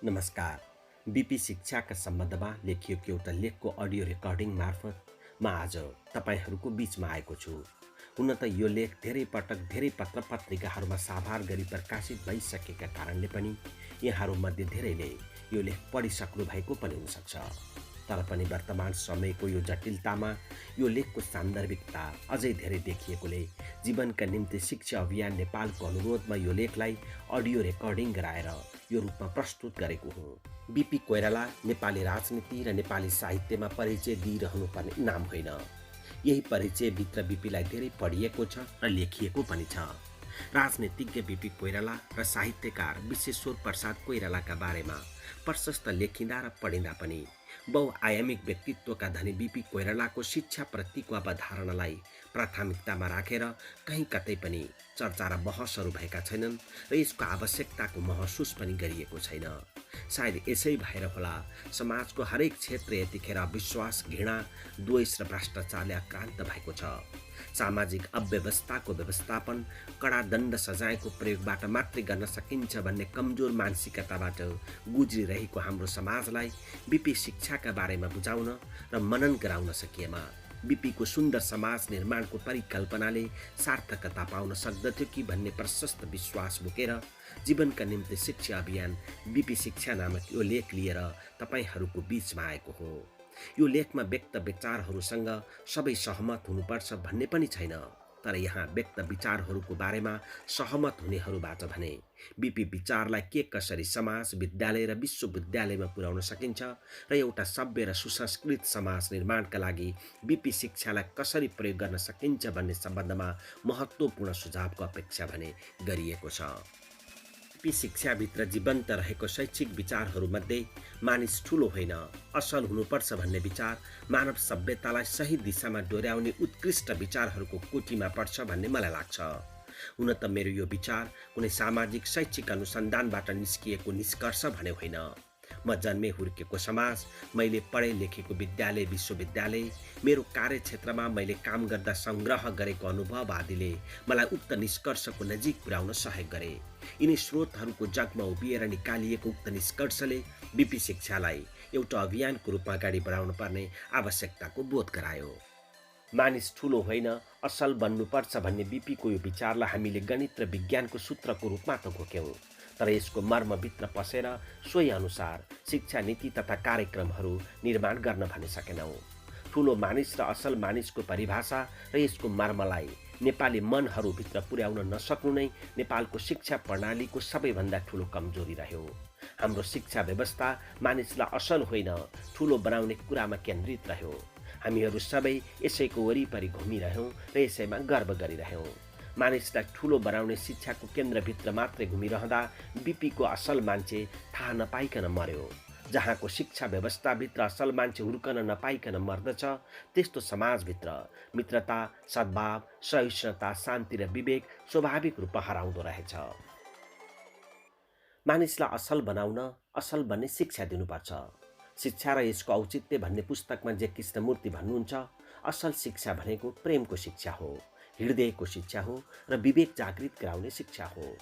नमस्कार। बिपी शिक्षाका सम्बन्धमा लेखिएको एउटा लेखको अडियो रेकर्डिङ मार्फत म आज तपाईँहरूको बीचमा आएको छु। हुन त यो लेख धेरै पटक धेरै पत्र पत्रिकाहरूमा साभार गरी प्रकाशित भइसकेका कारणले पनि यहाँहरूमध्ये धेरैले यो लेख पढिसक्नु भएको पनि हुनसक्छ। तर पनि वर्तमान समयको यो जटिलतामा यो लेखको सान्दर्भिकता अझै धेरै देखिएकोले जीवनका निम्ति शिक्षा अभियान नेपालको अनुरोधमा यो लेखलाई अडियो रेकर्डिङ गराएर यो रूपमा प्रस्तुत गरेको हुँ। बिपी कोइराला नेपाली राजनीति र नेपाली साहित्यमा परिचय दिइरहनुपर्ने नाम होइन। यही परिचयभित्र बिपीलाई धेरै पढिएको छ र लेखिएको पनि छ। राजनीतिज्ञ बिपी कोइराला र साहित्यकार विश्वेश्वर प्रसाद कोइरालाका बारेमा प्रशस्त लेखिँदा र पढिँदा पनि बहुआयामिक व्यक्तित्वका धनी बिपी कोइरालाको शिक्षाप्रतिको अवधारणालाई प्राथमिकतामा राखेर कहीँ कतै पनि चर्चा र बहसहरू भएका छैनन् र यसको आवश्यकताको महसुस पनि गरिएको छैन। सायद यसै भएर होला समाजको हरेक क्षेत्र यतिखेर विश्वास, घृणा, द्वेष र भ्रष्टाचारले आक्रान्त भएको छ। सामाजिक अव्यवस्थाको व्यवस्थापन कडा दण्ड सजायको प्रयोगबाट मात्रै गर्न सकिन्छ भन्ने कमजोर मानसिकताबाट गुज्रिरहेको हाम्रो समाजलाई बिपी शिक्षाका बारेमा बुझाउन र मनन गराउन सकिएमा बिपीको सुन्दर समाज निर्माणको परिकल्पनाले सार्थकता पाउन सक्दथ्यो कि भन्ने प्रशस्त विश्वास बोकेर जीवनका निम्ति शिक्षा अभियान बिपी शिक्षा नामक यो लेख लिएर तपाईहरूको बीचमा आएको हो। यो लेखमा व्यक्त विचारहरूसँग सबै सहमत हुनुपर्छ भन्ने पनि छैन। तर यहाँ व्यक्त विचारहरूको बारेमा सहमत हुनेहरूबाट भने बिपी विचारलाई के कसरी समाज, विद्यालय र विश्वविद्यालयमा पुर्याउन सकिन्छ र एउटा सभ्य र सुसंस्कृत समाज निर्माणका लागि बिपी शिक्षालाई कसरी प्रयोग गर्न सकिन्छ भन्ने सम्बन्धमा महत्त्वपूर्ण सुझावको अपेक्षा भने गरिएको छ। बिपी शिक्षाभित्र जीवन्त रहेको शैक्षिक विचारहरूमध्ये मानिस ठुलो होइन, असल हुनुपर्छ भन्ने विचार मानव सभ्यतालाई सही दिशामा डोर्याउने उत्कृष्ट विचारहरूको कोटीमा पर्छ भन्ने मलाई लाग्छ। हुन त मेरो यो विचार कुनै सामाजिक शैक्षिक अनुसन्धानबाट निस्किएको निष्कर्ष भने होइन। म जन्मे हुर्केको समाज, मैले पढे लेखेको विद्यालय, विश्वविद्यालय, मेरो कार्यक्षेत्रमा मैले काम गर्दा सङ्ग्रह गरेको अनुभव आदिले मलाई उक्त निष्कर्षको नजिक पुर्याउन सहयोग गरे। यिनी स्रोतहरूको जगमा उभिएर निकालिएको उक्त निष्कर्षले बिपी शिक्षालाई एउटा अभियानको रूपमा अगाडि बढाउनु पर्ने आवश्यकताको बोध गरायो। मानिस ठुलो होइन, असल बन्नुपर्छ भन्ने बिपीको यो विचारलाई हामीले गणित र विज्ञानको सूत्रको रूपमा त घोक्यौँ, तर यसको मर्मभित्र पसेर सोही अनुसार शिक्षा नीति तथा कार्यक्रमहरू निर्माण गर्न भने सकेनौँ। ठुलो मानिस र असल मानिसको परिभाषा र यसको मर्मलाई नेपाली मनहरूभित्र पुर्याउन नसक्नु नै नेपालको शिक्षा प्रणालीको सबैभन्दा ठुलो कमजोरी रह्यो। हाम्रो शिक्षा व्यवस्था मानिसलाई असल होइन, ठुलो बनाउने कुरामा केन्द्रित रह्यो। हामीहरू सबै यसैको वरिपरि घुमिरह्यौँ र यसैमा गर्व गरिरह्यौँ। मानिसलाई ठुलो बनाउने शिक्षाको केन्द्रभित्र मात्रै घुमिरहँदा बिपीको असल मान्छे थाहा नपाइकन मर्यो। जहाँको शिक्षा व्यवस्थाभित्र असल मान्छे हुर्कन नपाइकन मर्दछ, त्यस्तो समाजभित्र मित्रता, सद्भाव, सहिष्णुता, शान्ति र विवेक स्वाभाविक रूपमा हराउँदो रहेछ। मानिसलाई असल बनाउन असल बन्ने शिक्षा दिनुपर्छ। शिक्षा र यसको औचित्य भन्ने पुस्तकमा जे कृष्णमूर्ति भन्नुहुन्छ, असल शिक्षा भनेको प्रेमको शिक्षा हो, हृदयको शिक्षा हो र विवेक जागृत गराउने शिक्षा हो।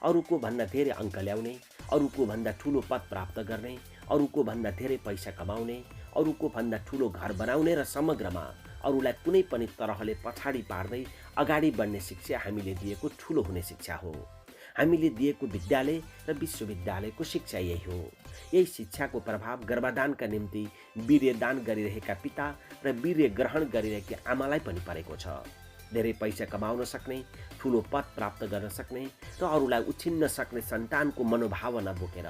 अरूको भन्दा धेरै अङ्क ल्याउने, अरूको भन्दा ठुलो पद प्राप्त गर्ने, अरूको भन्दा धेरै पैसा कमाउने, अरूको भन्दा ठुलो घर बनाउने र समग्रमा अरूलाई कुनै पनि तरहले पछाडि पार्दै अगाडि बढ्ने शिक्षा हामीले दिएको ठुलो हुने शिक्षा हो। हामीले दिएको विद्यालय र विश्वविद्यालयको शिक्षा यही हो। यही शिक्षाको प्रभाव गर्भदानका निम्ति वीर्यदान गरिरहेका पिता र वीर्य ग्रहण गरिरहेकी आमालाई पनि परेको छ। धेरै पैसा कमाउन सक्ने, ठुलो पद प्राप्त गर्न सक्ने र अरूलाई उछिन्न सक्ने सन्तानको मनोभावना बोकेर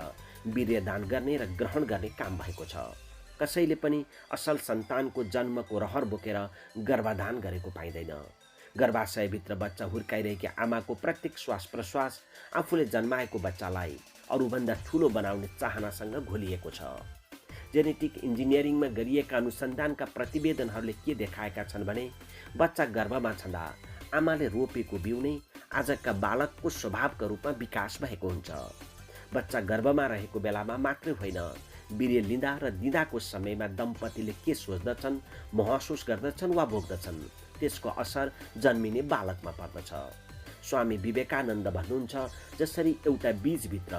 वीर्यदान गर्ने र ग्रहण गर्ने काम भएको छ। कसैले पनि असल सन्तानको जन्मको रहर बोकेर गर्भदान गरेको पाइँदैन। गर्भाशयभित्र बच्चा हुर्काइरहेकी आमाको प्रत्येक श्वास प्रश्वास आफूले जन्माएको बच्चालाई अरूभन्दा ठुलो बनाउने चाहनासँग घोलिएको छ। जेनेटिक इन्जिनियरिङमा गरिएका अनुसन्धानका प्रतिवेदनहरूले के देखाएका छन् भने बच्चा गर्भमा छँदा आमाले रोपेको बिउ नै आजका बालकको स्वभावका रूपमा विकास भएको हुन्छ। बच्चा गर्भमा रहेको बेलामा मात्रै होइन, वीर्य लिँदा र दिँदाको समयमा दम्पतिले के सोच्दछन्, महसुस गर्दछन् वा भोग्दछन्, त्यसको असर जन्मिने बालकमा पर्दछ। स्वामी विवेकानन्द भन्नुहुन्छ, जसरी एउटा बीजभित्र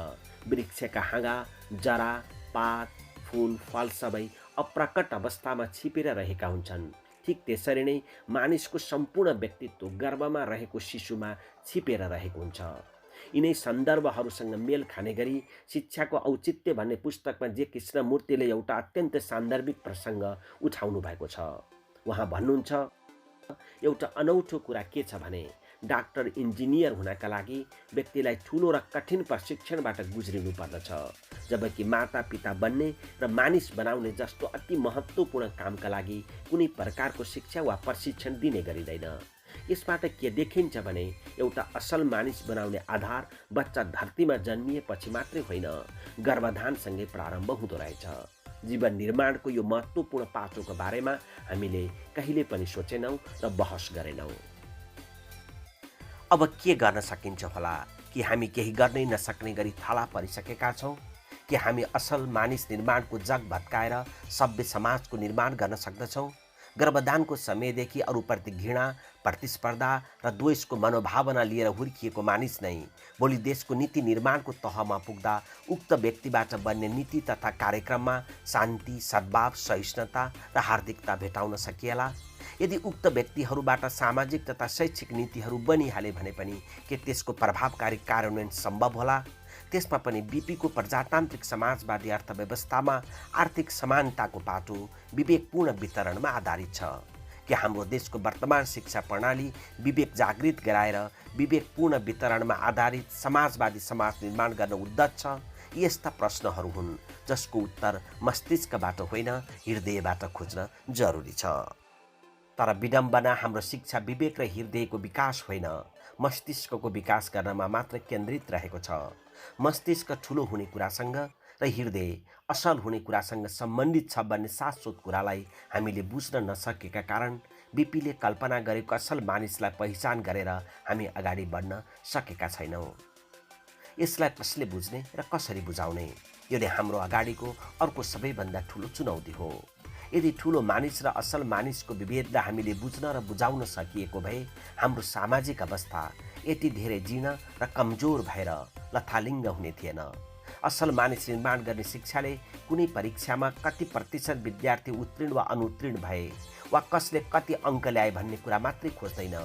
वृक्षका हाँगा, जरा, पात, फूल, फल सबै अप्रकट अवस्थामा छिपेर रहेका हुन्छन्, ठिक त्यसरी नै मानिसको सम्पूर्ण व्यक्तित्व गर्भमा रहेको शिशुमा छिपेर रहेको हुन्छ। यिनै सन्दर्भहरूसँग मेल खाने गरी शिक्षाको औचित्य भन्ने पुस्तकमा जे कृष्णमूर्तिले एउटा अत्यन्त सान्दर्भिक प्रसङ्ग उठाउनु भएको छ। उहाँ भन्नुहुन्छ, एउटा अनौठो कुरा के छ भने डाक्टर इन्जिनियर हुनका लागि व्यक्तिलाई ठुलो र कठिन प्रशिक्षणबाट गुज्रिनु पर्दछ, जबकि माता पिता बन्ने र मानिस बनाउने जस्तो अति महत्त्वपूर्ण कामका लागि कुनै प्रकारको शिक्षा वा प्रशिक्षण दिने गरिँदैन। यसबाट के देखिन्छ भने एउटा असल मानिस बनाउने आधार बच्चा धरतीमा जन्मिएपछि मात्रै होइन, गर्भधानसँगै प्रारम्भ हुँदो रहेछ। जीवन निर्माणको यो महत्त्वपूर्ण पाटोको बारेमा हामीले कहिले पनि सोचेनौँ र बहस गरेनौँ। अब के गर्न सकिन्छ होला? कि हामी केही गर्नै नसक्ने गरी थला परिसकेका छौँ? कि हामी असल मानिस निर्माणको जग भत्काएर सभ्य समाजको निर्माण गर्न सक्दछौँ? गर्भदानको समयदेखि अरूप्रति घृणा, प्रतिस्पर्धा र द्वेषको मनोभावना लिएर हुर्किएको मानिस नै भोलि देशको नीति निर्माणको तहमा पुग्दा उक्त व्यक्तिबाट बन्ने नीति तथा कार्यक्रममा शान्ति, सद्भाव, सहिष्णुता र हार्दिकता भेटाउन सकिएला। यदि उक्त व्यक्तिहरूबाट सामाजिक तथा शैक्षिक नीतिहरू बनिहाले भने पनि के त्यसको प्रभावकारी कार्यान्वयन सम्भव होला? त्यसमा पनि बीपीको प्रजातान्त्रिक समाजवादी अर्थव्यवस्थामा आर्थिक समानताको पाटो विवेकपूर्ण वितरणमा आधारित छ। कि हाम्रो देशको वर्तमान शिक्षा प्रणाली विवेक जागृत गराएर विवेकपूर्ण वितरणमा आधारित समाजवादी समाज निर्माण गर्न उद्यत छ? यस्ता प्रश्नहरू हुन् जसको उत्तर मस्तिष्कबाट होइन, हृदयबाट खोज्न जरुरी छ। तर विडम्बना हाम्रो शिक्षा विवेक र हृदयको विकास होइन, मस्तिष्कको विकास गर्नमा मात्र केन्द्रित रहेको छ। मस्तिष्क ठुलो हुने कुरासँग र हृदय असल हुने कुरासँग सम्बन्धित छ भन्ने शाश्वत कुरालाई हामीले बुझ्न नसकेका कारण बीपीले कल्पना गरेको असल मानिसलाई पहिचान गरेर हामी अगाडि बढ्न सकेका छैनौँ। यसलाई कसले बुझ्ने र कसरी बुझाउने? यो नै हाम्रो अगाडिको अर्को सबैभन्दा ठुलो चुनौती हो। यदि ठुलो मानिस र असल मानिसको विभेदलाई हामीले बुझ्न र बुझाउन सकिएको भए हाम्रो सामाजिक अवस्था यति धेरै जीर्ण र कमजोर भएर लथालिङ्ग हुने थिएन। असल मानिस निर्माण गर्ने शिक्षाले कुनै परीक्षामा कति प्रतिशत विद्यार्थी उत्तीर्ण वा अनुत्तीर्ण भए वा कसले कति अङ्क ल्याए भन्ने कुरा मात्रै खोज्दैन।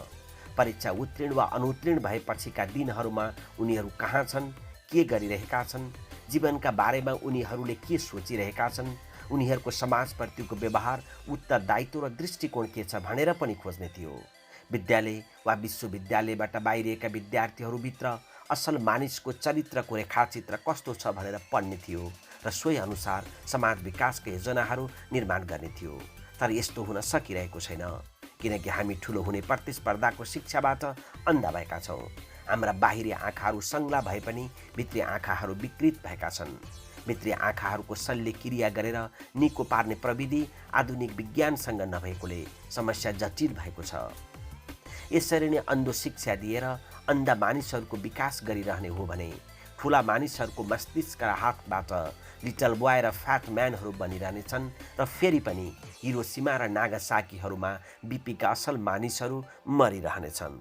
परीक्षा उत्तीर्ण वा अनुत्तीर्ण भएपछिका दिनहरूमा उनीहरू कहाँ छन्, के गरिरहेका छन्, जीवनका बारेमा उनीहरूले के सोचिरहेका छन्, उनीहरूको समाजप्रतिको व्यवहार, उत्तरदायित्व र दृष्टिकोण के छ भनेर पनि खोज्ने थियो। विद्यालय वा विश्वविद्यालयबाट बाहिरिएका विद्यार्थीहरूभित्र असल मानिसको चरित्रको रेखाचित्र कस्तो छ भनेर पढ्ने थियो र सोही अनुसार समाज विकासका योजनाहरू निर्माण गर्ने थियो। तर यस्तो हुन सकिरहेको छैन, किनकि हामी ठुलो हुने प्रतिस्पर्धाको शिक्षाबाट अन्धा भएका छौँ। हाम्रा बाहिरी आँखाहरू सङ्ग्ला भए पनि भित्री आँखाहरू विकृत भएका छन्। भित्री आँखाहरूको शल्यक्रिया गरेर निको पार्ने प्रविधि आधुनिक विज्ञानसँग नभएकोले समस्या जटिल भएको छ। यसरी नै अन्धो शिक्षा दिएर अन्धा मानिसहरूको विकास गरिरहने हो भने ठुला मानिसहरूको मस्तिष्क र हातबाट लिटल बोय र फ्याट म्यानहरू बनिरहनेछन् र फेरि पनि हिरोसिमा र नागासाकीहरूमा बीपीका असल मानिसहरू मरिरहनेछन्।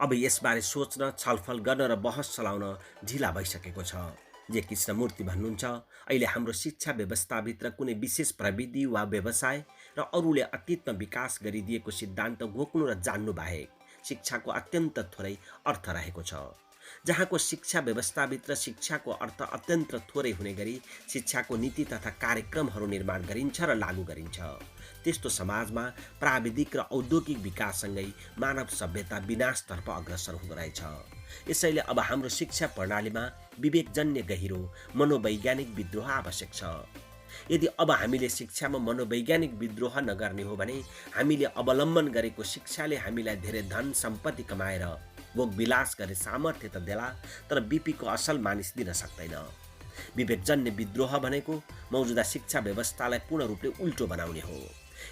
अब यसबारे सोच्न, छलफल गर्न र बहस चलाउन ढिला भइसकेको छ। जे कृष्णमूर्ति भन्नुहुन्छ, अहिले हाम्रो शिक्षा व्यवस्थाभित्र कुनै विशेष प्रविधि वा व्यवसाय र अरूले अतीतमा विकास गरिदिएको सिद्धान्त घोक्नु र जान्नु बाहेक शिक्षाको अत्यन्त थोरै अर्थ रहेको छ। जहाँको शिक्षा व्यवस्थाभित्र शिक्षाको अर्थ अत्यन्त थोरै हुने गरी शिक्षाको नीति तथा कार्यक्रमहरू निर्माण गरिन्छ र लागू गरिन्छ, त्यस्तो समाजमा प्राविधिक र औद्योगिक विकाससँगै मानव सभ्यता विनाशतर्फ अग्रसर हुँदो रहेछ। यसैले अब हाम्रो शिक्षा प्रणालीमा विवेकजन्य गहिरो मनोवैज्ञानिक विद्रोह आवश्यक छ। यदि अब हामीले शिक्षामा मनोवैज्ञानिक विद्रोह नगर्ने हो भने हामीले अवलम्बन गरेको शिक्षाले हामीलाई धेरै धन सम्पत्ति कमाएर भोग विलास गर्ने सामर्थ्य त देला, तर बीपीको असल मानिस दिन सक्दैन। विवेकजन्य विद्रोह भनेको मौजुदा शिक्षा व्यवस्थालाई पूर्ण रूपले उल्टो बनाउने हो।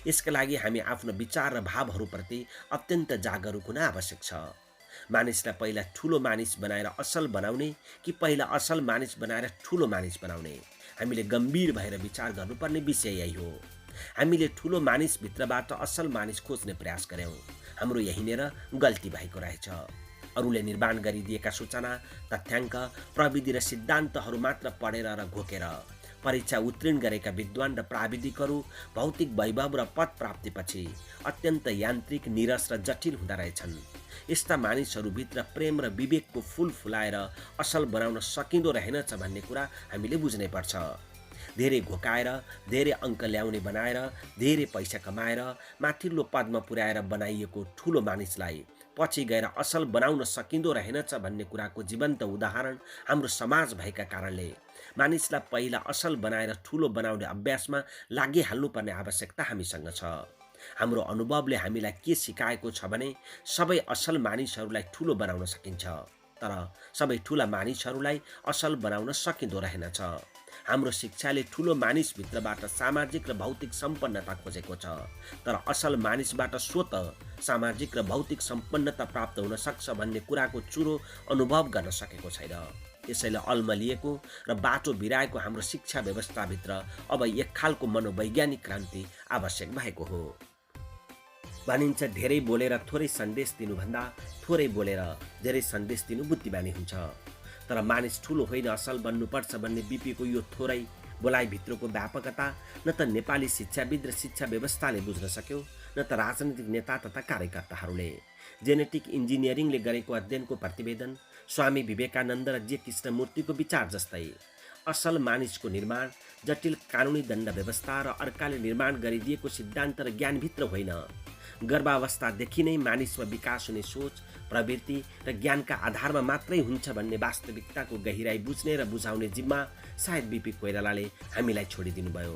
यसका लागि हामी आफ्नो विचार र भावहरूप्रति अत्यन्त जागरुक हुन आवश्यक छ। मानिसलाई पहिला ठुलो मानिस बनाएर असल बनाउने कि पहिला असल मानिस बनाएर ठुलो मानिस बनाउने? हामीले गम्भीर भएर विचार गर्नुपर्ने विषय यही हो। हामीले ठुलो मानिसभित्रबाट असल मानिस खोज्ने प्रयास गर्यौँ। हाम्रो यहीँनेर गल्ती भएको रहेछ। अरूले निर्माण गरिदिएका सूचना, तथ्याङ्क, प्रविधि र सिद्धान्तहरू मात्र पढेर र घोकेर परीक्षा उत्तीर्ण गरेका विद्वान र प्राविधिकहरू भौतिक वैभव र पद प्राप्तिपछि अत्यन्त यान्त्रिक, नीरस र जटिल हुँदा रहेछन्। यस्ता मानिसहरूभित्र प्रेम र विवेकको फूल फुलाएर असल बनाउन सकिँदो रहेनछ भन्ने कुरा हामीले बुझ्नै पर्छ। धेरै घोकाएर, धेरै अङ्क ल्याउने बनाएर, धेरै पैसा कमाएर, माथिल्लो पदमा पुर्याएर बनाइएको ठुलो मानिसलाई पछि गएर असल बनाउन सकिँदो रहेनछ भन्ने कुराको जीवन्त उदाहरण हाम्रो समाज भएका कारणले मानिसलाई पहिला असल बनाएर ठुलो बनाउने अभ्यासमा लागिहाल्नुपर्ने आवश्यकता हामीसँग छ। हाम्रो अनुभवले हामीलाई के सिकाएको छ भने सबै असल मानिसहरूलाई ठुलो बनाउन सकिन्छ, तर सबै ठुला मानिसहरूलाई असल बनाउन सकिँदो रहेनछ। हाम्रो शिक्षाले ठुलो मानिसभित्रबाट सामाजिक र भौतिक सम्पन्नता खोजेको छ, तर असल मानिसबाट स्वतः सामाजिक र भौतिक सम्पन्नता प्राप्त हुन सक्छ भन्ने कुराको चुरो अनुभव गर्न सकेको छैन। यसैले अल्मलिएको र बाटो बिराएको हाम्रो शिक्षा व्यवस्थाभित्र अब एक खालको मनोवैज्ञानिक क्रान्ति आवश्यक भएको हो। भनिन्छ धेरै बोलेर थोरै सन्देश दिनुभन्दा थोरै बोलेर धेरै सन्देश दिनु बुद्धिमानी हुन्छ। तर मानिस ठुलो होइन, असल बन्नुपर्छ भन्ने बिपीको यो थोरै बोलाइभित्रको व्यापकता न त नेपाली शिक्षाविद र शिक्षा व्यवस्थाले बुझ्न सक्यो, न त राजनीतिक नेता तथा कार्यकर्ताहरूले। जेनेटिक इन्जिनियरिङले गरेको अध्ययनको प्रतिवेदन, स्वामी विवेकानन्द र जे कृष्णमूर्तिको विचार जस्तै असल मानिसको निर्माण जटिल कानुनी दण्ड व्यवस्था र अर्काले निर्माण गरिदिएको सिद्धान्त र ज्ञानभित्र होइन, गर्भावस्थादेखि नै मानिसमा विकास हुने सोच, प्रवृत्ति र ज्ञानका आधारमा मात्रै हुन्छ भन्ने वास्तविकताको गहिराई बुझ्ने र बुझाउने जिम्मा सायद बिपी कोइरालाले हामीलाई छोडिदिनुभयो।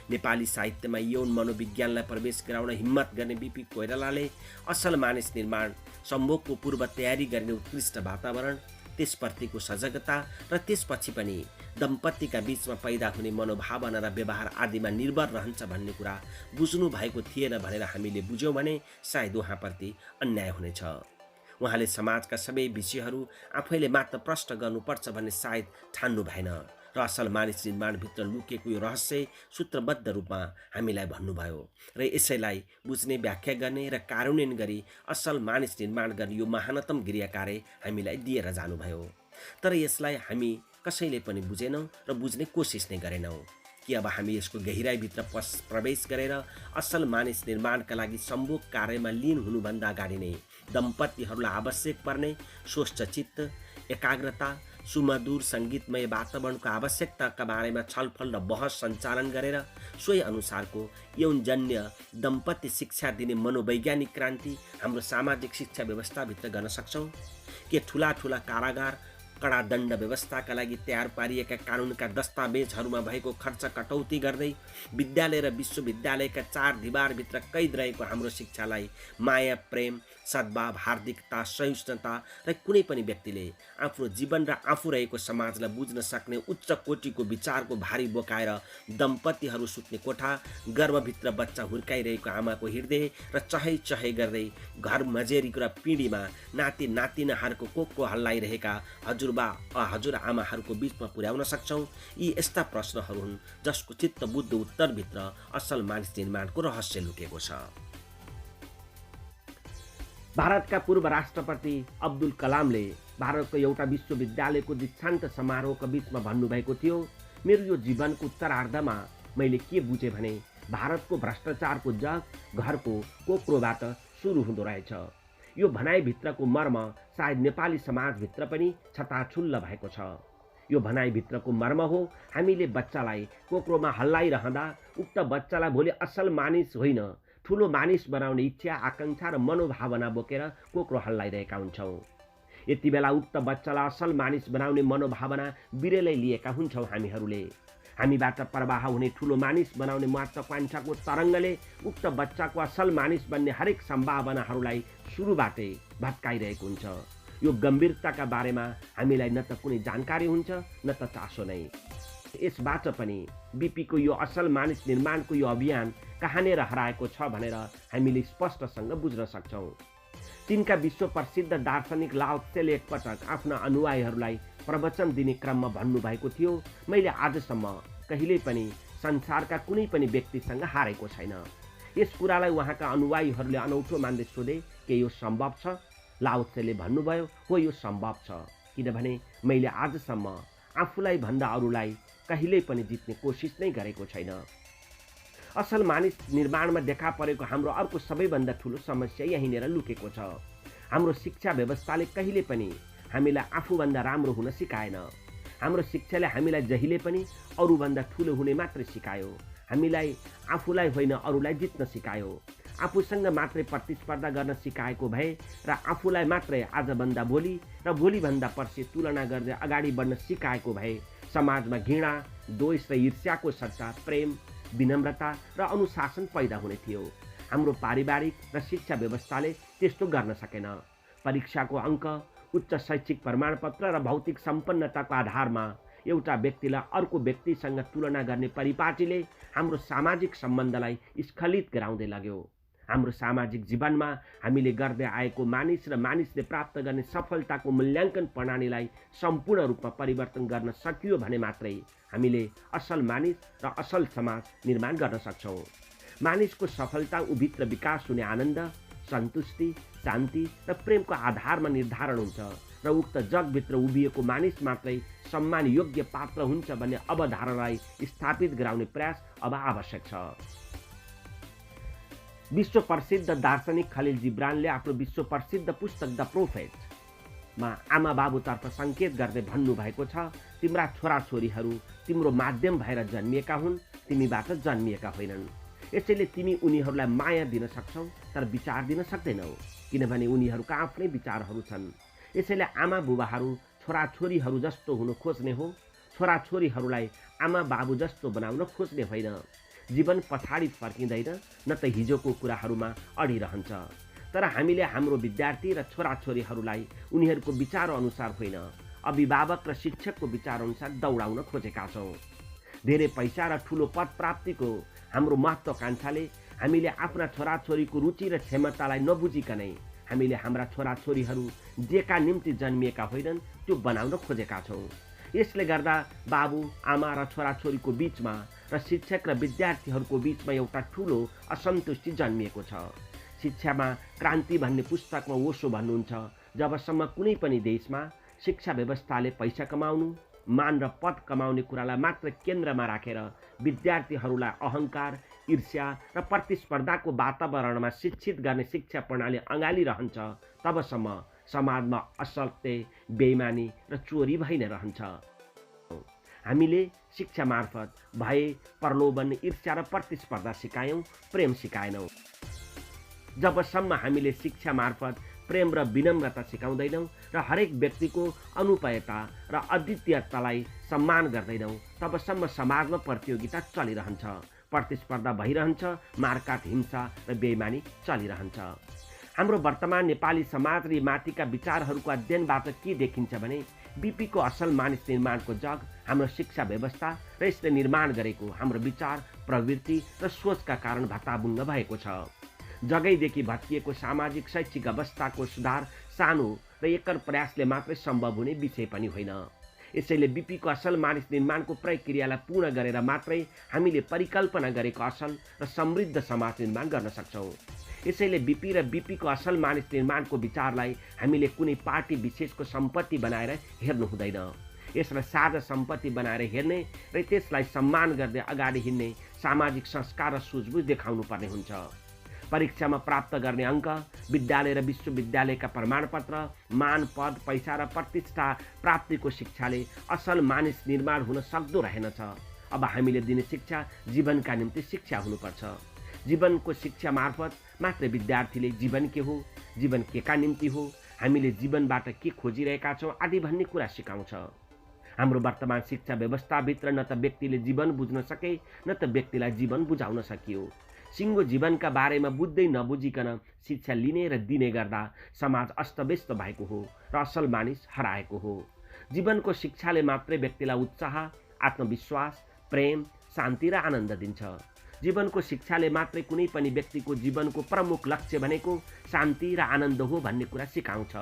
नेपाली साहित्यमा यौन मनोविज्ञानलाई प्रवेश गराउन हिम्मत गर्ने बिपी कोइरालाले असल मानिस निर्माण सम्भोगको पूर्व तयारी गर्ने उत्कृष्ट वातावरण, त्यसप्रतिको सजगता र त्यसपछि पनि दम्पतिका बीचमा पैदा हुने मनोभावना र व्यवहार आदिमा निर्भर रहन्छ भन्ने कुरा बुझ्नु भएको थिएन भनेर हामीले बुझ्यौँ भने सायद उहाँप्रति अन्याय हुनेछ। उहाँले समाजका सबै विषयहरू आफैले मात्र प्रश्न गर्नुपर्छ भन्ने सायद ठान्नु भएन र असल मानिस निर्माणभित्र लुकेको यो रहस्य सूत्रबद्ध रूपमा हामीलाई भन्नुभयो र यसैलाई बुझ्ने, व्याख्या गर्ने र कार्यान्वयन गरी असल मानिस निर्माण गर्ने यो महानतम गृहकार्य हामीलाई दिएर जानुभयो। तर यसलाई हामी कसैले पनि बुझेनौँ र बुझ्ने कोसिस नै गरेनौँ कि अब हामी यसको गहिराईभित्र प्रवेश गरेर असल मानिस निर्माणका लागि सम्भोग कार्यमा लीन हुनुभन्दा अगाडि नै दम्पतिहरूलाई आवश्यक पर्ने स्वस्थ चित्त, एकाग्रता, सुमधुर सङ्गीतमय वातावरणको आवश्यकताका बारेमा छलफल र बहस सञ्चालन गरेर सोही अनुसारको यौनजन्य दम्पति शिक्षा दिने मनोवैज्ञानिक क्रान्ति हाम्रो सामाजिक शिक्षा व्यवस्थाभित्र गर्न सक्छौँ के ठुला ठुला कारागार, कडा दण्ड व्यवस्थाका लागि तयार पारिएका कानुनका दस्तावेजहरूमा भएको खर्च कटौती गर्दै विद्यालय र विश्वविद्यालयका चार दिवारभित्र कैद रहेको हाम्रो शिक्षालाई माया, प्रेम, सद्भाव, हार्दिकता, सहिष्णुता र कुनै पनि व्यक्तिले आफ्नो जीवन र आफू रहेको समाजलाई बुझ्न सक्ने उच्च कोटिको विचारको भारी बोकाएर दम्पतिहरू सुत्ने कोठा, गर्भभित्र बच्चा हुर्काइरहेको आमाको हृदय र चहै चहै गर्दै घर मजेरीको र पिँढीमा नाति नातिनाहरूको कोको हल्लाइरहेका हजुरबा हजुरआमाहरूको बीचमा पुर्याउन सक्छौँ। यी यस्ता प्रश्नहरू हुन् जसको चित्तबुद्ध उत्तरभित्र असल मानिस निर्माणको रहस्य लुकेको छ। भारतका पूर्व राष्ट्रपति अब्दुल कलामले भारतको एउटा विश्वविद्यालयको दीक्षान्त समारोहको बीचमा भन्नुभएको थियो, मेरो यो जीवनको उत्तरार्धमा मैले के बुझेँ भने भारतको भ्रष्टाचारको जग घरको कोक्रोबाट सुरु हुँदो रहेछ। यो भनाइभित्रको मर्म सायद नेपाली समाजभित्र पनि छताछुल्ल भएको छ। यो भनाइभित्रको मर्म हो हामीले बच्चालाई कोक्रोमा हल्लाइरहँदा उक्त बच्चालाई भोलि असल मानिस होइन ठुलो मानिस बनाउने इच्छा, आकाङ्क्षा र मनोभावना बोकेर कोक्रो हल्लाइरहेका हुन्छौँ। यति बेला उक्त बच्चालाई असल मानिस बनाउने मनोभावना बिरेलै लिएका हुन्छौँ हामीहरूले। हामीबाट प्रवाह हुने ठुलो मानिस बनाउने महत्त्वाकांक्षाको तरङ्गले उक्त बच्चाको असल मानिस बन्ने हरेक सम्भावनाहरूलाई सुरुबाटै भत्काइरहेको हुन्छ। यो गम्भीरताका बारेमा हामीलाई न त कुनै जानकारी हुन्छ न त चासो नै। यसबाट पनि बिपीको यो असल मानिस निर्माणको यो अभियान कहाँनिर हराएको छ भनेर हामीले स्पष्टसँग बुझ्न सक्छौँ। चीनका विश्व प्रसिद्ध दार्शनिक लाओ त्सेले एकपटक आफ्ना अनुयायीहरूलाई प्रवचन दिने क्रममा भन्नुभएको थियो, मैले आजसम्म कहिल्यै पनि संसारका कुनै पनि व्यक्तिसँग हारेको छैन। यस कुरालाई उहाँका अनुयायीहरूले अनौठो मान्दै सोधे के यो सम्भव छ? लाओत्सेले भन्नुभयो, हो यो सम्भव छ, किनभने मैले आजसम्म आफूलाई भन्दा अरूलाई कहिल्यै पनि जित्ने कोसिस नै गरेको छैन। असल मानिस निर्माणमा देखा परेको हाम्रो अर्को सबैभन्दा ठुलो समस्या यहीँनिर लुकेको छ। हाम्रो शिक्षा व्यवस्थाले कहिले पनि हामीलाई आफूभन्दा राम्रो हुन सिकाएन। हाम्रो शिक्षाले हामीलाई जहिले पनि अरूभन्दा ठुलो हुने मात्रै सिकायो। हामीलाई आफूलाई होइन अरूलाई जित्न सिकायो। आफूसँग मात्रै प्रतिस्पर्धा गर्न सिकाएको भए र आफूलाई मात्रै आजभन्दा भोलि र भोलिभन्दा पर्सि तुलना गर्दै अगाडि बढ्न सिकाएको भए समाजमा घृणा, द्वेष र ईर्ष्याको सट्टा प्रेम, विनम्रता र अनुशासन पैदा हुने थियो। हाम्रो पारिवारिक र शिक्षा व्यवस्थाले त्यस्तो गर्न सकेन। परीक्षाको अङ्क, उच्च शैक्षिक प्रमाणपत्र र भौतिक सम्पन्नताको आधारमा एउटा व्यक्तिलाई अर्को व्यक्तिसँग तुलना गर्ने परिपाटीले हाम्रो सामाजिक सम्बन्धलाई स्खलित गराउँदै लग्यो। हाम्रो सामाजिक जीवनमा हामीले गर्दै आएको मानिस र मानिसले प्राप्त गर्ने सफलताको मूल्याङ्कन प्रणालीलाई सम्पूर्ण रूपमा परिवर्तन गर्न सकियो भने मात्रै हामीले असल मानिस र असल समाज निर्माण गर्न सक्छौँ। मानिसको सफलता उभित्र विकास हुने आनन्द, सन्तुष्टि, शान्ति र प्रेमको आधारमा निर्धारण हुन्छ र उक्त जगभित्र उभिएको मानिस मात्रै सम्मान योग्य पात्र हुन्छ भन्ने अवधारणालाई स्थापित गराउने प्रयास अब आवश्यक छ। विश्व प्रसिद्ध दार्शनिक खलिल जिब्रानले आफ्नो विश्व प्रसिद्ध पुस्तक द प्रोफेटमा आमा बाबुतर्फ सङ्केत गर्दै भन्नुभएको छ, तिम्रा छोराछोरीहरू तिम्रो माध्यम भएर जन्मिएका हुन्, तिमीबाट जन्मिएका होइनन्। यसैले तिमी उनीहरूलाई माया दिन सक्छौ तर विचार दिन सक्दैनौ, किनभने उनीहरूका आफ्नै विचारहरू छन्। यसैले आमा बुबाहरू छोराछोरीहरू जस्तो हुन खोज्ने हो, छोराछोरीहरूलाई आमा बाबु जस्तो बनाउन खोज्ने होइन। जीवन पछाडि फर्किँदैन, न त हिजोको कुराहरूमा अडिरहन्छ। तर हामीले हाम्रो विद्यार्थी र छोराछोरीहरूलाई उनीहरूको विचार अनुसार होइन, अभिभावक र शिक्षकको विचार अनुसार दौडाउन खोजेका छौँ। धेरै पैसा र ठुलो पद प्राप्तिको हाम्रो महत्त्वाकांक्षाले हामीले आफ्ना छोराछोरीको रुचि र क्षमतालाई नबुझिकनै हामीले हाम्रा छोराछोरीहरू जेका निम्ति जन्मिएका होइनन् त्यो बनाउन खोजेका छौँ। यसले गर्दा बाबु आमा र छोराछोरीको बीचमा र शिक्षक र विद्यार्थीहरूको बीचमा एउटा ठुलो असन्तुष्टि जन्मिएको छ। शिक्षामा क्रान्ति भन्ने पुस्तकमा ओशो भन्नुहुन्छ, जबसम्म कुनै पनि देशमा शिक्षा व्यवस्थाले पैसा कमाउनु, मान र पद कमाउने कुरालाई मात्र केन्द्रमा राखेर विद्यार्थीहरूलाई अहङ्कार, ईर्ष्या र प्रतिस्पर्धाको वातावरणमा शिक्षित गर्ने शिक्षा प्रणाली अँगालिरहन्छ, तबसम्म समाजमा असत्य, बेइमानी र चोरी भइ नै रहन्छ। हामीले शिक्षा मार्फत भय, प्रलोभन, ईर्ष्या र प्रतिस्पर्धा सिकायौँ, प्रेम सिकाएनौँ। जबसम्म हामीले शिक्षा मार्फत प्रेम र विनम्रता सिकाउँदैनौँ र हरेक व्यक्तिको अनुपयता र अद्वितीयतालाई सम्मान गर्दैनौँ, तबसम्म समाजमा प्रतियोगिता चलिरहन्छ, प्रतिस्पर्धा भइरहन्छ, मारकाट, हिंसा र बेइमानी चलिरहन्छ। हाम्रो वर्तमान नेपाली समाज र माथिका विचारहरूको अध्ययनबाट के देखिन्छ भने बीपीको असल मानिस निर्माणको जग हाम्रो शिक्षा व्यवस्था र यसले निर्माण गरेको हाम्रो विचार, प्रवृत्ति र सोचका कारण भत्ताभुङ्ग भएको छ। जगैदेखि भत्किएको सामाजिक शैक्षिक अवस्थाको सुधार सानो र एकल प्रयासले मात्रै सम्भव हुने विषय पनि होइन। यसैले बीपीको असल मानिस निर्माणको प्रक्रियालाई पूर्ण गरेर मात्रै हामीले परिकल्पना गरेको असल र समृद्ध समाज निर्माण गर्न सक्छौँ। यसैले बीपी र बीपीको असल मानिस निर्माणको विचारलाई हामीले कुनै पार्टी विशेषको सम्पत्ति बनाएर हेर्नु हुँदैन। यसलाई साझा सम्पत्ति बनाएर हेर्ने र त्यसलाई सम्मान गर्दै अगाडि हिँड्ने सामाजिक संस्कार र सुझबुझ देखाउनु पर्ने हुन्छ। परीक्षामा प्राप्त गर्ने अङ्क, विद्यालय र विश्वविद्यालयका प्रमाणपत्र, मान, पद, पैसा र प्रतिष्ठा प्राप्तिको शिक्षाले असल मानिस निर्माण हुन सक्दो रहेनछ। अब हामीले दिने शिक्षा जीवनका निम्ति शिक्षा हुनुपर्छ। जीवनको शिक्षा मार्फत मात्र विद्यार्थीले जीवन के हो, जीवन केका निम्ति हो, हामीले जीवनबाट के खोजिरहेका छौँ आदि भन्ने कुरा सिकाउँछ। हाम्रो वर्तमान शिक्षा व्यवस्थाभित्र न त व्यक्तिले जीवन बुझ्न सके, न त व्यक्तिलाई जीवन बुझाउन सकियो। सिङ्गो जीवनका बारेमा बुझ्दै नबुझिकन शिक्षा लिने र दिने गर्दा समाज अस्तव्यस्त भएको हो र असल मानिस हराएको हो। जीवनको शिक्षाले मात्रै व्यक्तिलाई उत्साह, आत्मविश्वास, प्रेम, शान्ति र आनन्द दिन्छ। जीवनको शिक्षाले मात्रै कुनै पनि व्यक्तिको जीवनको प्रमुख लक्ष्य भनेको शान्ति र आनन्द हो भन्ने कुरा सिकाउँछ।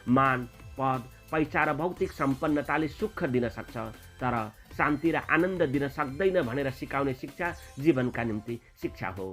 मान, पद, पैसा र भौतिक सम्पन्नताले सुख दिन सक्छ, तर शान्ति र आनन्द दिन सक्दैन भनेर सिकाउने शिक्षा जीवनका निम्ति शिक्षा हो।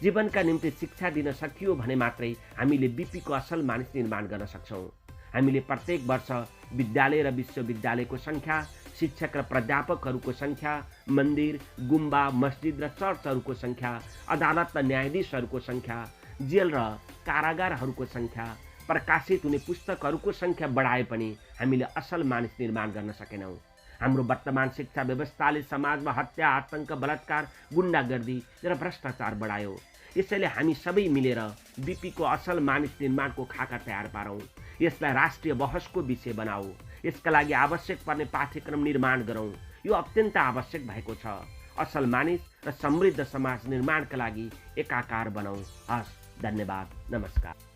जीवनका निम्ति शिक्षा दिन सकियो भने मात्रै हामीले बीपीको असल मानिस निर्माण गर्न सक्छौँ। हामीले प्रत्येक वर्ष विद्यालय र विश्वविद्यालयको सङ्ख्या, शिक्षक र प्राध्यापकहरूको सङ्ख्या, मन्दिर, गुम्बा, मस्जिद र चर्चहरूको सङ्ख्या, अदालत र न्यायाधीशहरूको सङ्ख्या, जेल र कारागारहरूको सङ्ख्या, प्रकाशित हुने पुस्तकहरूको सङ्ख्या बढाए पनि हामीले असल मानिस निर्माण गर्न सकेनौँ। हाम्रो वर्तमान शिक्षा व्यवस्थाले समाजमा हत्या, आतंक, बलात्कार, गुण्डागर्दी र भ्रष्टाचार बढायो। यसैले हामी सबै मिलेर बीपीको असल मानिस निर्माणको खाका तयार पारौँ। यसलाई राष्ट्रिय बहसको विषय बनाऊ। यसका लागि आवश्यक पर्ने पाठ्यक्रम निर्माण गरौँ। यो अत्यन्त आवश्यक भएको छ। असल मानिस र समृद्ध समाज निर्माणका लागि एकाकार बनाऊ। हस्, धन्यवाद, नमस्कार।